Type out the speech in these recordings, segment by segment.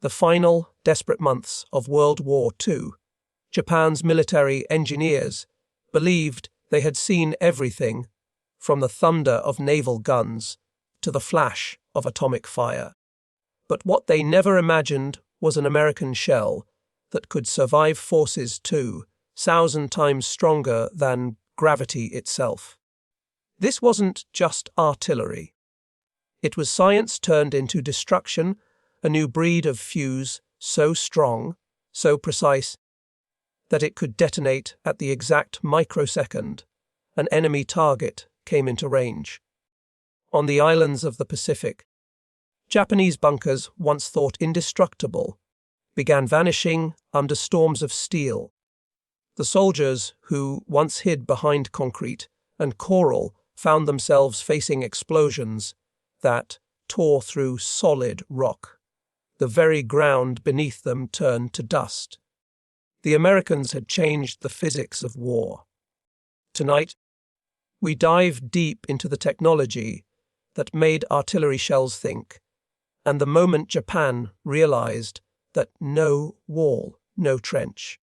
the final, desperate months of World War II, Japan's military engineers believed they had seen everything from the thunder of naval guns to the flash of atomic fire. But what they never imagined was an American shell that could survive forces 2,000 times stronger than gravity itself. This wasn't just artillery. It was science turned into destruction, a new breed of fuse so strong, so precise, that it could detonate at the exact microsecond an enemy target came into range. On the islands of the Pacific, Japanese bunkers, once thought indestructible, began vanishing under storms of steel. The soldiers who once hid behind concrete and coral found themselves facing explosions that tore through solid rock. The very ground beneath them turned to dust. The Americans had changed the physics of war. Tonight, we dive deep into the technology that made artillery shells think, and the moment Japan realized that no wall, no trench,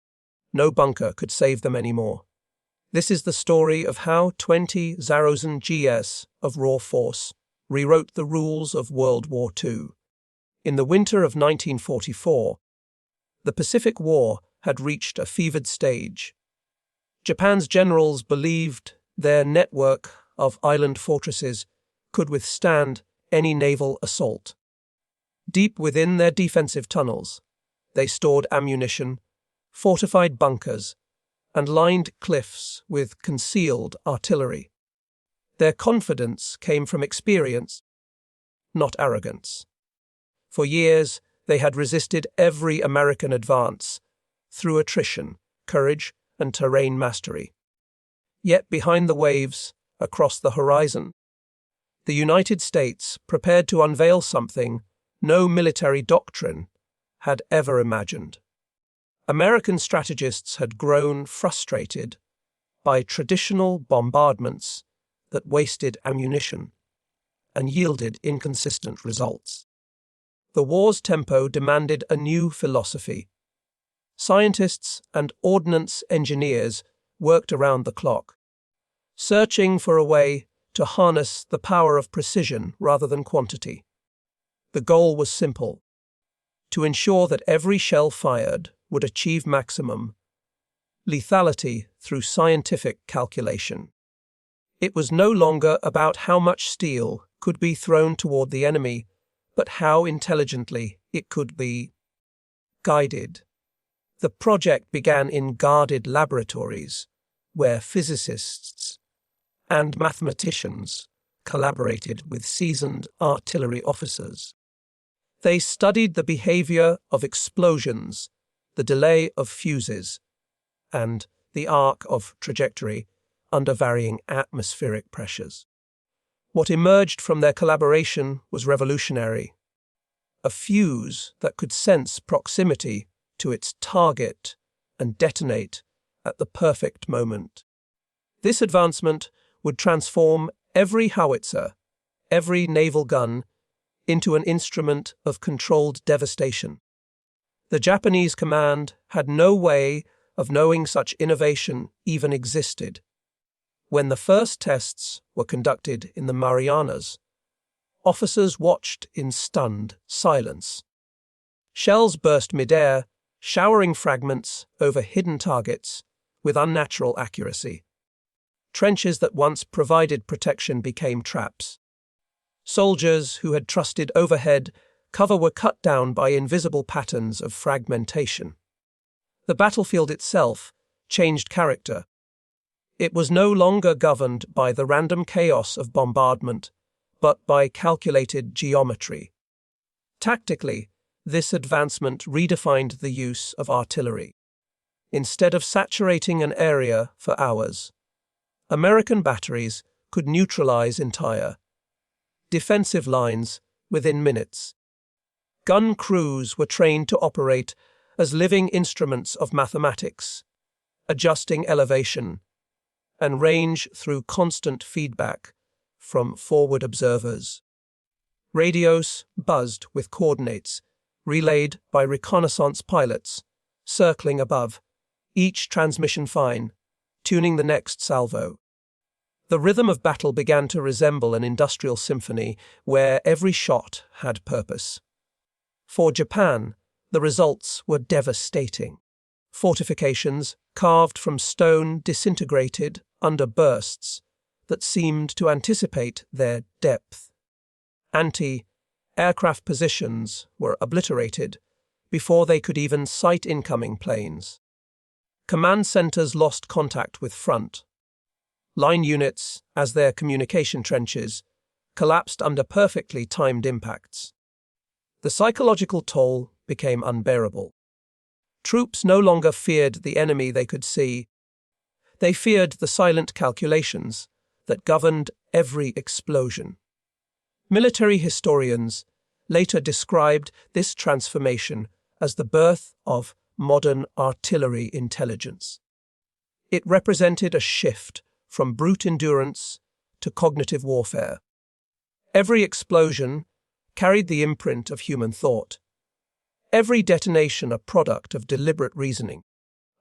no bunker could save them anymore. This is the story of how 20,000 GS of raw force rewrote the rules of World War II. In the winter of 1944, the Pacific War had reached a fevered stage. Japan's generals believed their network of island fortresses could withstand any naval assault. Deep within their defensive tunnels, they stored ammunition, fortified bunkers, and lined cliffs with concealed artillery. Their confidence came from experience, not arrogance. For years, they had resisted every American advance through attrition, courage, and terrain mastery. Yet behind the waves, across the horizon, the United States prepared to unveil something no military doctrine had ever imagined. American strategists had grown frustrated by traditional bombardments that wasted ammunition and yielded inconsistent results. The war's tempo demanded a new philosophy. Scientists and ordnance engineers worked around the clock, searching for a way to harness the power of precision rather than quantity. The goal was simple: to ensure that every shell fired would achieve maximum lethality through scientific calculation. It was no longer about how much steel could be thrown toward the enemy, but how intelligently it could be guided. The project began in guarded laboratories, where physicists and mathematicians collaborated with seasoned artillery officers. They studied the behavior of explosions, the delay of fuses, and the arc of trajectory under varying atmospheric pressures. What emerged from their collaboration was revolutionary: a fuse that could sense proximity to its target and detonate at the perfect moment. This advancement would transform every howitzer, every naval gun, into an instrument of controlled devastation. The Japanese command had no way of knowing such innovation even existed. When the first tests were conducted in the Marianas, officers watched in stunned silence. Shells burst midair, showering fragments over hidden targets with unnatural accuracy. Trenches that once provided protection became traps. Soldiers who had trusted overhead cover were cut down by invisible patterns of fragmentation. The battlefield itself changed character. It was no longer governed by the random chaos of bombardment, but by calculated geometry. Tactically, this advancement redefined the use of artillery. Instead of saturating an area for hours, American batteries could neutralize entire defensive lines within minutes. Gun crews were trained to operate as living instruments of mathematics, adjusting elevation and range through constant feedback from forward observers. Radios buzzed with coordinates, relayed by reconnaissance pilots, circling above, each transmission fine, tuning the next salvo. The rhythm of battle began to resemble an industrial symphony where every shot had purpose. For Japan, the results were devastating. Fortifications carved from stone disintegrated under bursts that seemed to anticipate their depth. Anti-aircraft positions were obliterated before they could even sight incoming planes. Command centers lost contact with front. Line units, as their communication trenches, collapsed under perfectly timed impacts. The psychological toll became unbearable. Troops no longer feared the enemy they could see. They feared the silent calculations that governed every explosion. Military historians later described this transformation as the birth of modern artillery intelligence. It represented a shift from brute endurance to cognitive warfare. Every explosion carried the imprint of human thought. Every detonation a product of deliberate reasoning.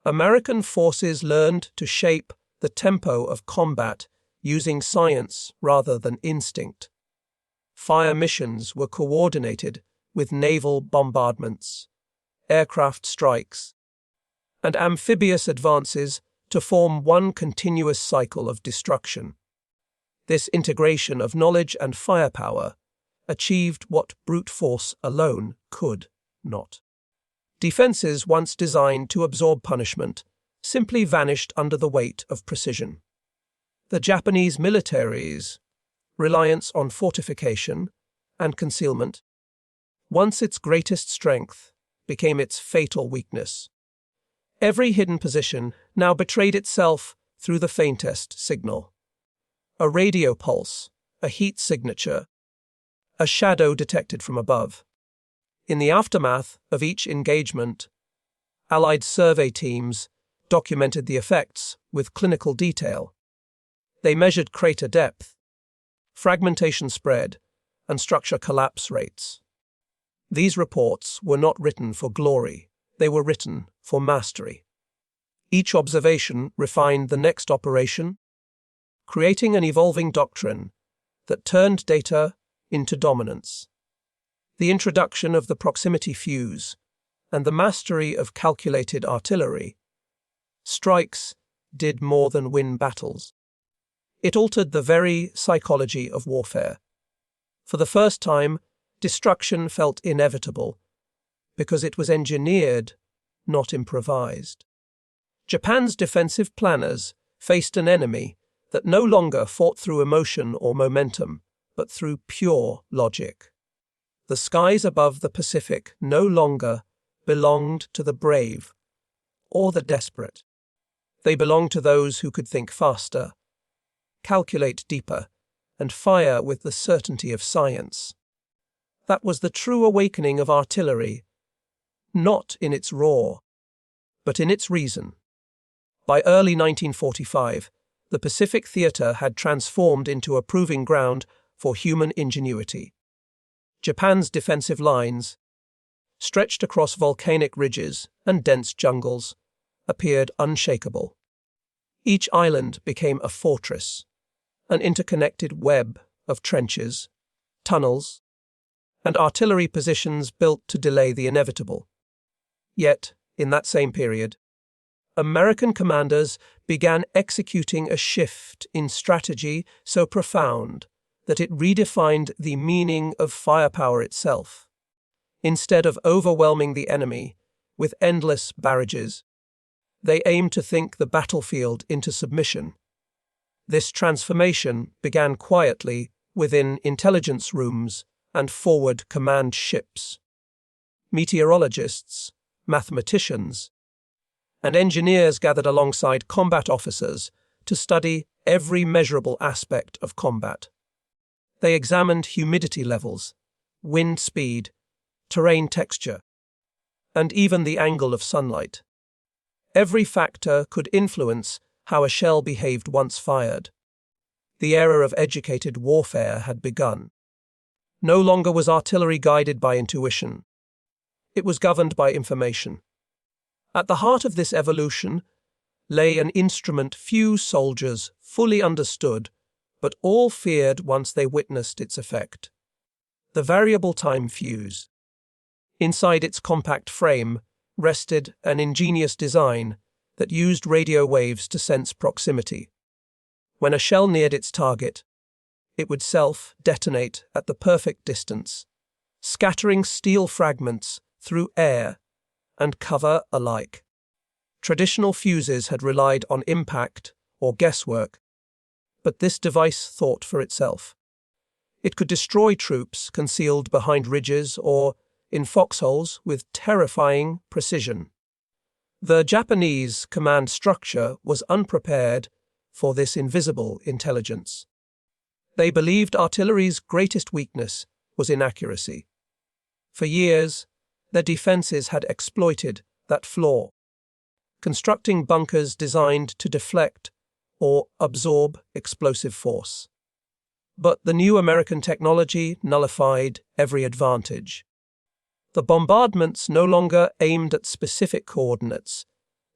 American forces learned to shape the tempo of combat using science rather than instinct. Fire missions were coordinated with naval bombardments, aircraft strikes, and amphibious advances to form one continuous cycle of destruction. This integration of knowledge and firepower achieved what brute force alone could not. Defenses once designed to absorb punishment simply vanished under the weight of precision. The Japanese military's reliance on fortification and concealment, once its greatest strength, became its fatal weakness. Every hidden position now betrayed itself through the faintest signal. A radio pulse, a heat signature, a shadow detected from above. In the aftermath of each engagement, Allied survey teams documented the effects with clinical detail. They measured crater depth, fragmentation spread, and structure collapse rates. These reports were not written for glory, they were written for mastery. Each observation refined the next operation, creating an evolving doctrine that turned data into dominance. The introduction of the proximity fuse and the mastery of calculated artillery, strikes did more than win battles. It altered the very psychology of warfare. For the first time, destruction felt inevitable because it was engineered, not improvised. Japan's defensive planners faced an enemy that no longer fought through emotion or momentum, but through pure logic. The skies above the Pacific no longer belonged to the brave or the desperate. They belonged to those who could think faster, calculate deeper, and fire with the certainty of science. That was the true awakening of artillery, not in its roar, but in its reason. By early 1945, the Pacific theater had transformed into a proving ground for human ingenuity. Japan's defensive lines, stretched across volcanic ridges and dense jungles, appeared unshakable. Each island became a fortress, an interconnected web of trenches, tunnels, and artillery positions built to delay the inevitable. Yet, in that same period, American commanders began executing a shift in strategy so profound that it redefined the meaning of firepower itself. Instead of overwhelming the enemy with endless barrages, they aimed to think the battlefield into submission. This transformation began quietly within intelligence rooms and forward command ships. Meteorologists, mathematicians, and engineers gathered alongside combat officers to study every measurable aspect of combat. They examined humidity levels, wind speed, terrain texture, and even the angle of sunlight. Every factor could influence how a shell behaved once fired. The era of educated warfare had begun. No longer was artillery guided by intuition. It was governed by information. At the heart of this evolution lay an instrument few soldiers fully understood, but all feared once they witnessed its effect: the variable time fuse. Inside its compact frame rested an ingenious design that used radio waves to sense proximity. When a shell neared its target, it would self-detonate at the perfect distance, scattering steel fragments through air and cover alike. Traditional fuses had relied on impact or guesswork, but this device thought for itself. It could destroy troops concealed behind ridges or in foxholes with terrifying precision. The Japanese command structure was unprepared for this invisible intelligence. They believed artillery's greatest weakness was inaccuracy. For years, their defenses had exploited that flaw, constructing bunkers designed to deflect or absorb explosive force. But the new American technology nullified every advantage. The bombardments no longer aimed at specific coordinates,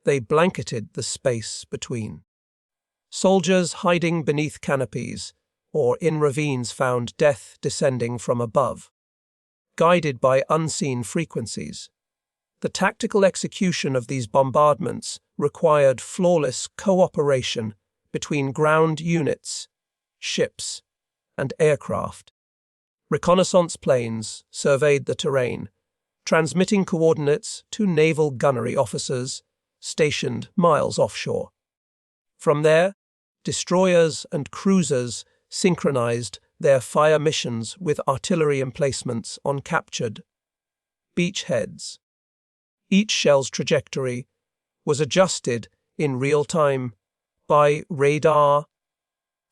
they blanketed the space between. Soldiers hiding beneath canopies or in ravines found death descending from above, guided by unseen frequencies. The tactical execution of these bombardments required flawless cooperation between ground units, ships, and aircraft. Reconnaissance planes surveyed the terrain, transmitting coordinates to naval gunnery officers stationed miles offshore. From there, destroyers and cruisers synchronized their fire missions with artillery emplacements on captured beachheads. Each shell's trajectory was adjusted in real time by radar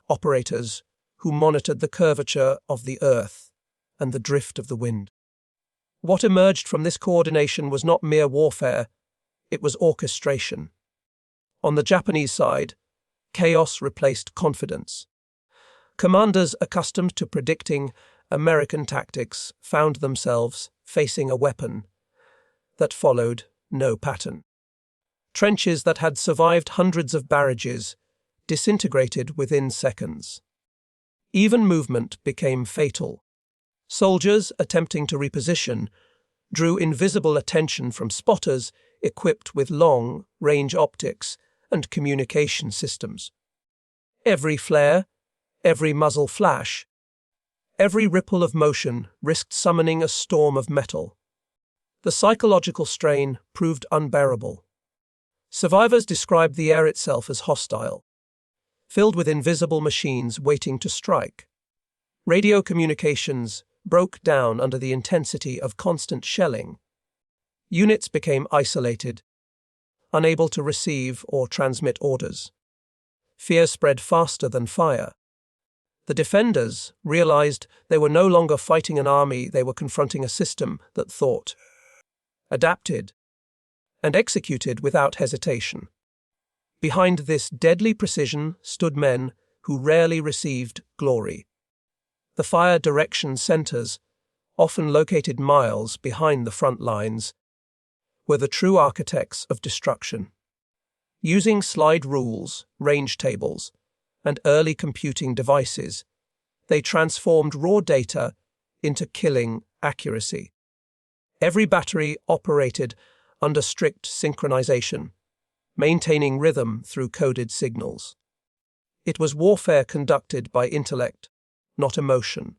operators who monitored the curvature of the earth and the drift of the wind. What emerged from this coordination was not mere warfare, it was orchestration. On the Japanese side, chaos replaced confidence. Commanders accustomed to predicting American tactics found themselves facing a weapon that followed no pattern. Trenches that had survived hundreds of barrages disintegrated within seconds. Even movement became fatal. Soldiers attempting to reposition drew invisible attention from spotters equipped with long-range optics and communication systems. Every flare, every muzzle flash, every ripple of motion risked summoning a storm of metal. The psychological strain proved unbearable. Survivors described the air itself as hostile, filled with invisible machines waiting to strike. Radio communications broke down under the intensity of constant shelling. Units became isolated, unable to receive or transmit orders. Fear spread faster than fire. The defenders realized they were no longer fighting an army, they were confronting a system that thought, adapted, and executed without hesitation. Behind this deadly precision stood men who rarely received glory. The fire direction centers, often located miles behind the front lines, were the true architects of destruction. Using slide rules, range tables, and early computing devices, they transformed raw data into killing accuracy. Every battery operated under strict synchronization, maintaining rhythm through coded signals. It was warfare conducted by intellect, not emotion.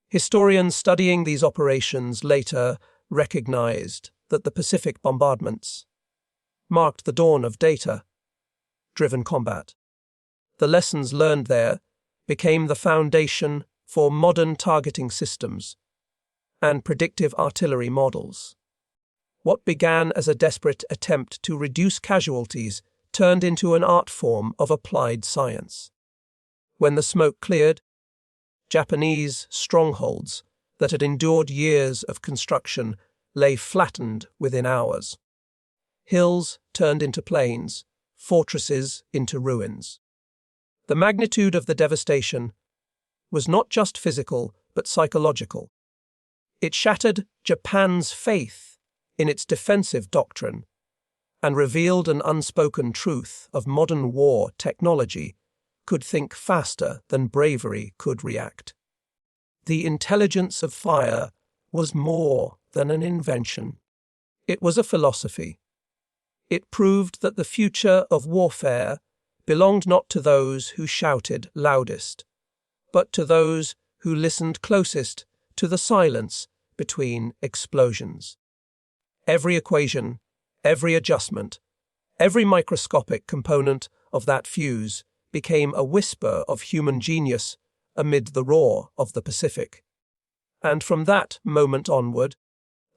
Historians studying these operations later recognized that the Pacific bombardments marked the dawn of data-driven combat. The lessons learned there became the foundation for modern targeting systems and predictive artillery models. What began as a desperate attempt to reduce casualties turned into an art form of applied science. When the smoke cleared, Japanese strongholds that had endured years of construction lay flattened within hours. Hills turned into plains, fortresses into ruins. The magnitude of the devastation was not just physical but psychological. It shattered Japan's faith in its defensive doctrine and revealed an unspoken truth of modern war technology could think faster than bravery could react. The intelligence of fire was more than an invention. It was a philosophy. It proved that the future of warfare belonged not to those who shouted loudest, but to those who listened closest to the silence between explosions. Every equation, every adjustment, every microscopic component of that fuse became a whisper of human genius amid the roar of the Pacific. And from that moment onward,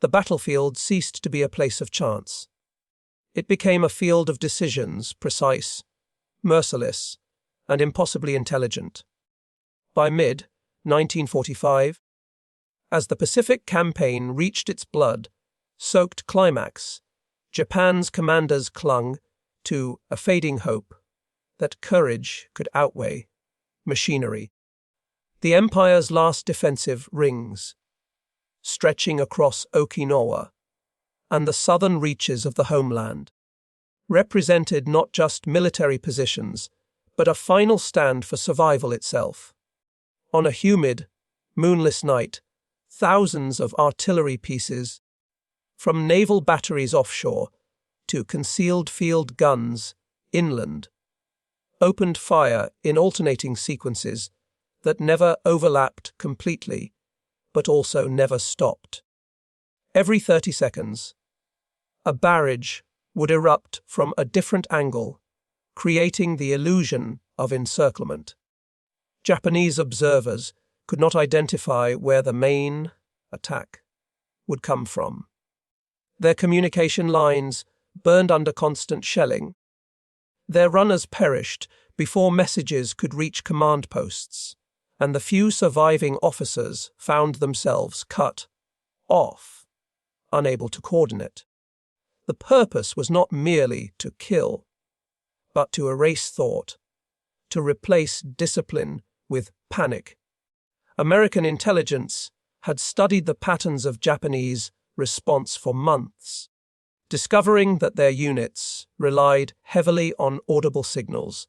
the battlefield ceased to be a place of chance. It became a field of decisions, precise, merciless, and impossibly intelligent. By mid-1945, as the Pacific Campaign reached its blood-soaked climax, Japan's commanders clung to a fading hope that courage could outweigh machinery. The empire's last defensive rings, stretching across Okinawa and the southern reaches of the homeland, represented not just military positions, but a final stand for survival itself. On a humid, moonless night, thousands of artillery pieces, from naval batteries offshore to concealed field guns inland, opened fire in alternating sequences that never overlapped completely, but also never stopped. Every 30 seconds, a barrage would erupt from a different angle, creating the illusion of encirclement. Japanese observers could not identify where the main attack would come from. Their communication lines burned under constant shelling. Their runners perished before messages could reach command posts, and the few surviving officers found themselves cut off, unable to coordinate. The purpose was not merely to kill, but to erase thought, to replace discipline with panic. American intelligence had studied the patterns of Japanese response for months, discovering that their units relied heavily on audible signals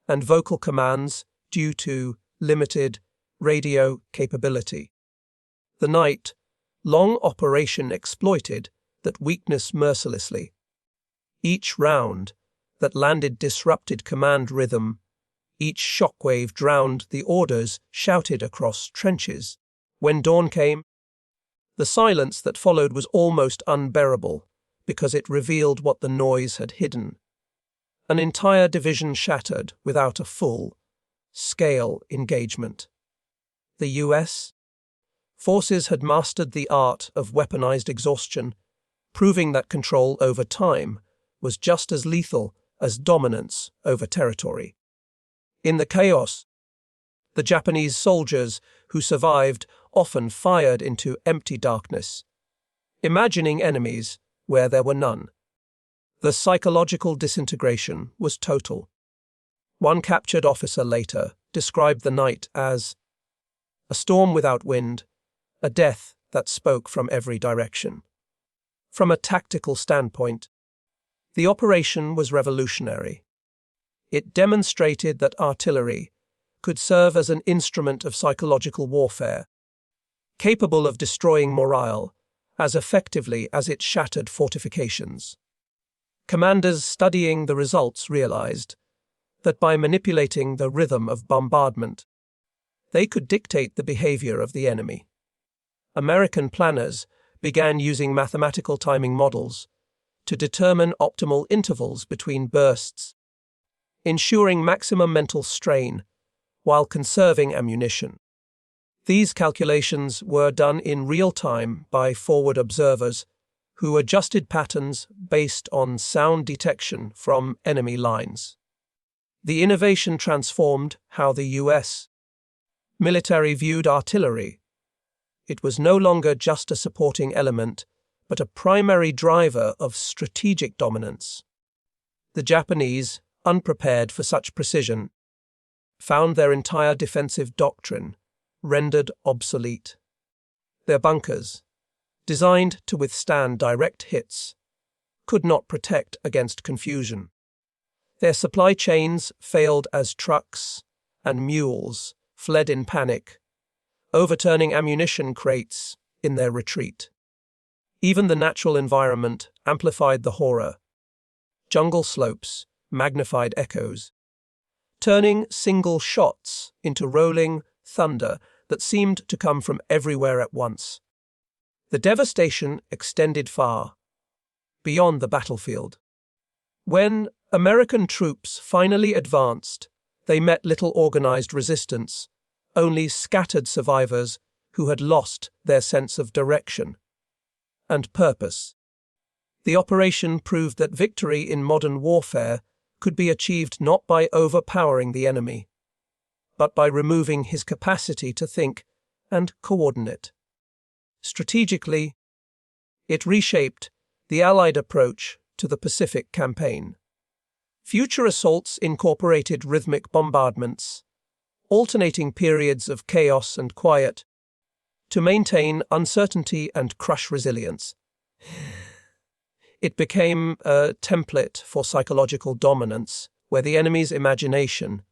and vocal commands due to limited radio capability. The night-long operation exploited that weakness mercilessly. Each round that landed disrupted command rhythm. Each shockwave drowned the orders shouted across trenches. When dawn came, the silence that followed was almost unbearable because it revealed what the noise had hidden. An entire division shattered without a full-scale engagement. The U.S. forces had mastered the art of weaponized exhaustion, proving that control over time was just as lethal as dominance over territory. In the chaos, the Japanese soldiers who survived often fired into empty darkness, imagining enemies where there were none. The psychological disintegration was total. One captured officer later described the night as a storm without wind, a death that spoke from every direction. From a tactical standpoint, the operation was revolutionary. It demonstrated that artillery could serve as an instrument of psychological warfare, capable of destroying morale as effectively as it shattered fortifications. Commanders studying the results realized that by manipulating the rhythm of bombardment, they could dictate the behavior of the enemy. American planners began using mathematical timing models to determine optimal intervals between bursts, ensuring maximum mental strain while conserving ammunition. These calculations were done in real time by forward observers who adjusted patterns based on sound detection from enemy lines. The innovation transformed how the U.S. military viewed artillery. It was no longer just a supporting element, but a primary driver of strategic dominance. The Japanese, unprepared for such precision, found their entire defensive doctrine rendered obsolete. Their bunkers, designed to withstand direct hits, could not protect against confusion. Their supply chains failed as trucks and mules fled in panic, overturning ammunition crates in their retreat. Even the natural environment amplified the horror. Jungle slopes magnified echoes, turning single shots into rolling thunder that seemed to come from everywhere at once. The devastation extended far, beyond the battlefield. When American troops finally advanced, they met little organized resistance, only scattered survivors who had lost their sense of direction and purpose. The operation proved that victory in modern warfare could be achieved not by overpowering the enemy, but by removing his capacity to think and coordinate. Strategically, it reshaped the Allied approach to the Pacific campaign. Future assaults incorporated rhythmic bombardments, alternating periods of chaos and quiet, to maintain uncertainty and crush resilience. It became a template for psychological dominance, where the enemy's imagination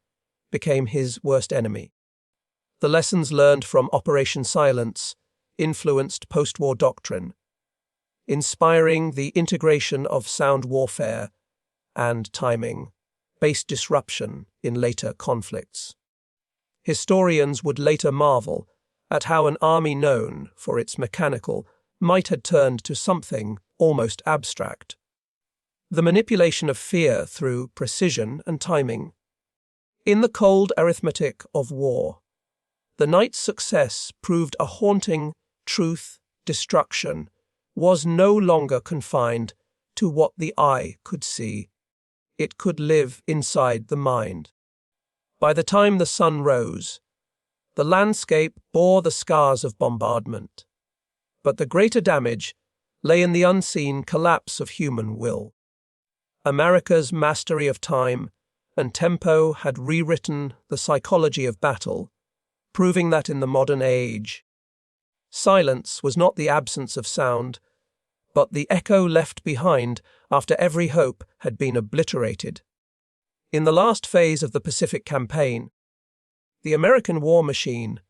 became his worst enemy. The lessons learned from Operation Silence influenced post-war doctrine, inspiring the integration of sound warfare and timing-based disruption in later conflicts. Historians would later marvel at how an army known for its mechanical might have turned to something almost abstract. The manipulation of fear through precision and timing. In the cold arithmetic of war, the night's success proved a haunting truth. Destruction was no longer confined to what the eye could see. It could live inside the mind. By the time the sun rose, the landscape bore the scars of bombardment, but the greater damage lay in the unseen collapse of human will. America's mastery of time and tempo had rewritten the psychology of battle, proving that in the modern age, silence was not the absence of sound, but the echo left behind after every hope had been obliterated. In the last phase of the Pacific Campaign, the American war machine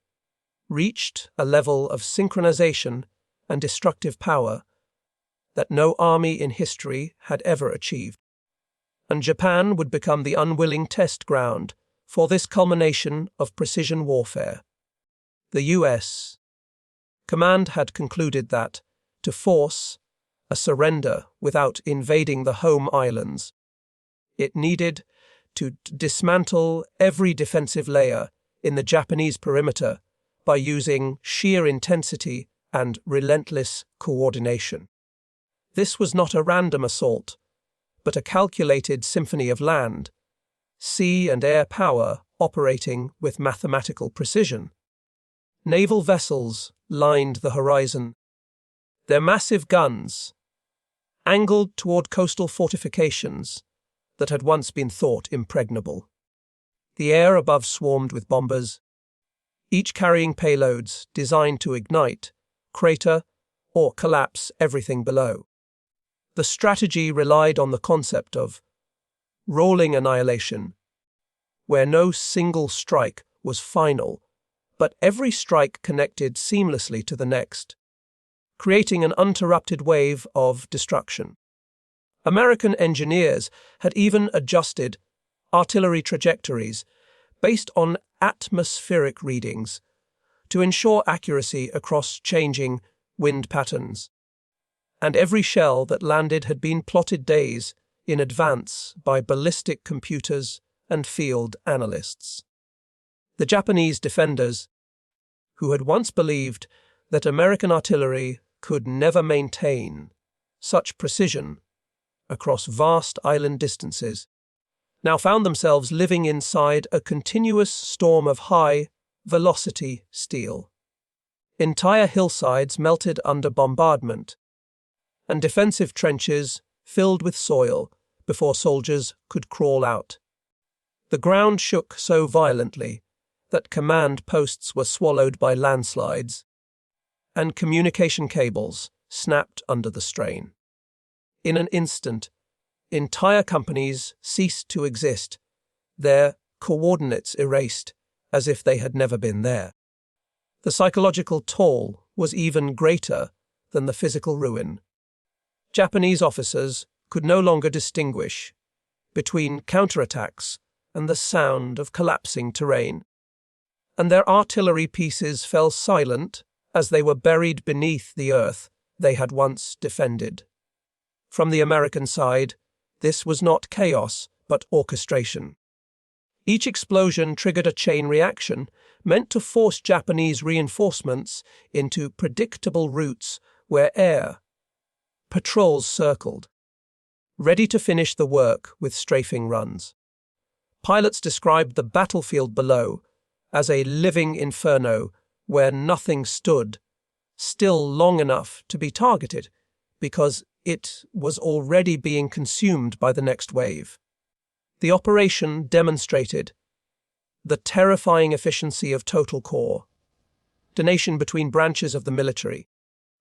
reached a level of synchronization and destructive power that no army in history had ever achieved. And Japan would become the unwilling test ground for this culmination of precision warfare. The U.S. command had concluded that, to force a surrender without invading the home islands, it needed to dismantle every defensive layer in the Japanese perimeter by using sheer intensity and relentless coordination. This was not a random assault, but a calculated symphony of land, sea and air power operating with mathematical precision. Naval vessels lined the horizon, their massive guns angled toward coastal fortifications that had once been thought impregnable. The air above swarmed with bombers, each carrying payloads designed to ignite, crater, or collapse everything below. The strategy relied on the concept of rolling annihilation, where no single strike was final, but every strike connected seamlessly to the next, creating an uninterrupted wave of destruction. American engineers had even adjusted artillery trajectories based on atmospheric readings to ensure accuracy across changing wind patterns. And every shell that landed had been plotted days in advance by ballistic computers and field analysts. The Japanese defenders, who had once believed that American artillery could never maintain such precision across vast island distances, now found themselves living inside a continuous storm of high-velocity steel. Entire hillsides melted under bombardment, and defensive trenches filled with soil before soldiers could crawl out. The ground shook so violently that command posts were swallowed by landslides, and communication cables snapped under the strain. In an instant, entire companies ceased to exist, their coordinates erased as if they had never been there. The psychological toll was even greater than the physical ruin. Japanese officers could no longer distinguish between counterattacks and the sound of collapsing terrain, and their artillery pieces fell silent as they were buried beneath the earth they had once defended. From the American side, this was not chaos, but orchestration. Each explosion triggered a chain reaction meant to force Japanese reinforcements into predictable routes where air patrols circled, ready to finish the work with strafing runs. Pilots described the battlefield below as a living inferno where nothing stood still long enough to be targeted because it was already being consumed by the next wave. The operation demonstrated the terrifying efficiency of total coordination between branches of the military,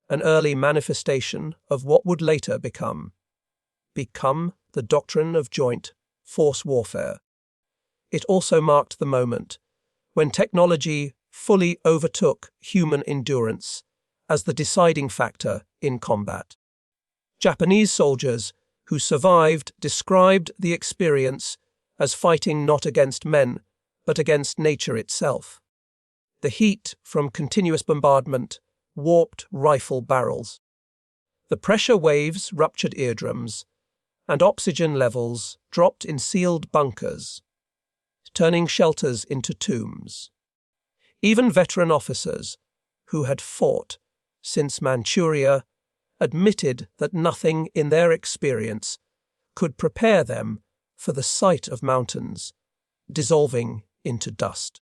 an early manifestation of what would later become the doctrine of joint force warfare. It also marked the moment when technology fully overtook human endurance as the deciding factor in combat. Japanese soldiers who survived described the experience as fighting not against men, but against nature itself. The heat from continuous bombardment warped rifle barrels. The pressure waves ruptured eardrums, and oxygen levels dropped in sealed bunkers, turning shelters into tombs. Even veteran officers who had fought since Manchuria admitted that nothing in their experience could prepare them for the sight of mountains dissolving into dust.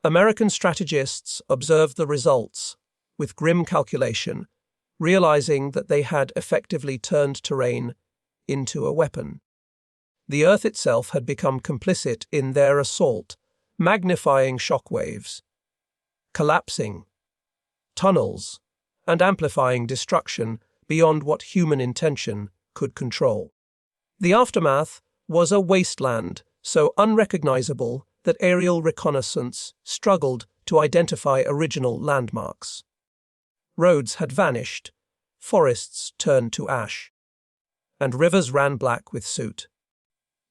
American strategists observed the results with grim calculation, realizing that they had effectively turned terrain into a weapon. The earth itself had become complicit in their assault, magnifying shockwaves, collapsing tunnels, and amplifying destruction beyond what human intention could control. The aftermath was a wasteland so unrecognizable that aerial reconnaissance struggled to identify original landmarks. Roads had vanished, forests turned to ash, and rivers ran black with soot.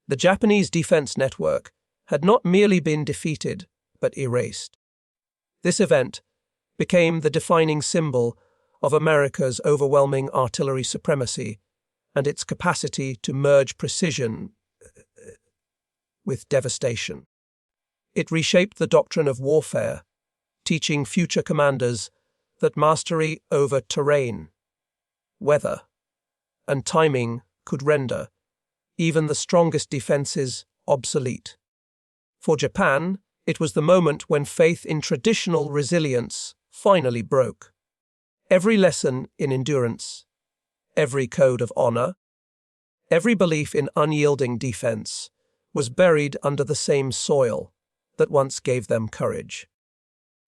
The Japanese defense network had not merely been defeated, but erased. This event became the defining symbol of America's overwhelming artillery supremacy and its capacity to merge precision with devastation. It reshaped the doctrine of warfare, teaching future commanders that mastery over terrain, weather, and timing could render even the strongest defenses obsolete. For Japan, it was the moment when faith in traditional resilience finally broke. Every lesson in endurance, every code of honor, every belief in unyielding defense was buried under the same soil that once gave them courage.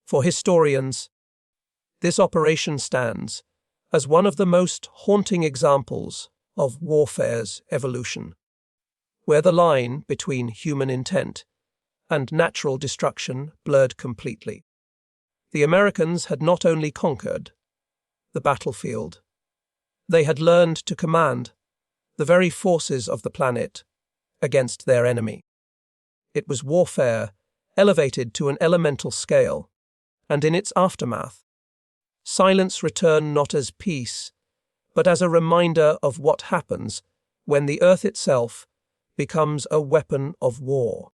For historians, this operation stands as one of the most haunting examples of warfare's evolution, where the line between human intent and natural destruction blurred completely. The Americans had not only conquered the battlefield, they had learned to command the very forces of the planet against their enemy. It was warfare elevated to an elemental scale, and in its aftermath, silence returned not as peace, but as a reminder of what happens when the earth itself becomes a weapon of war.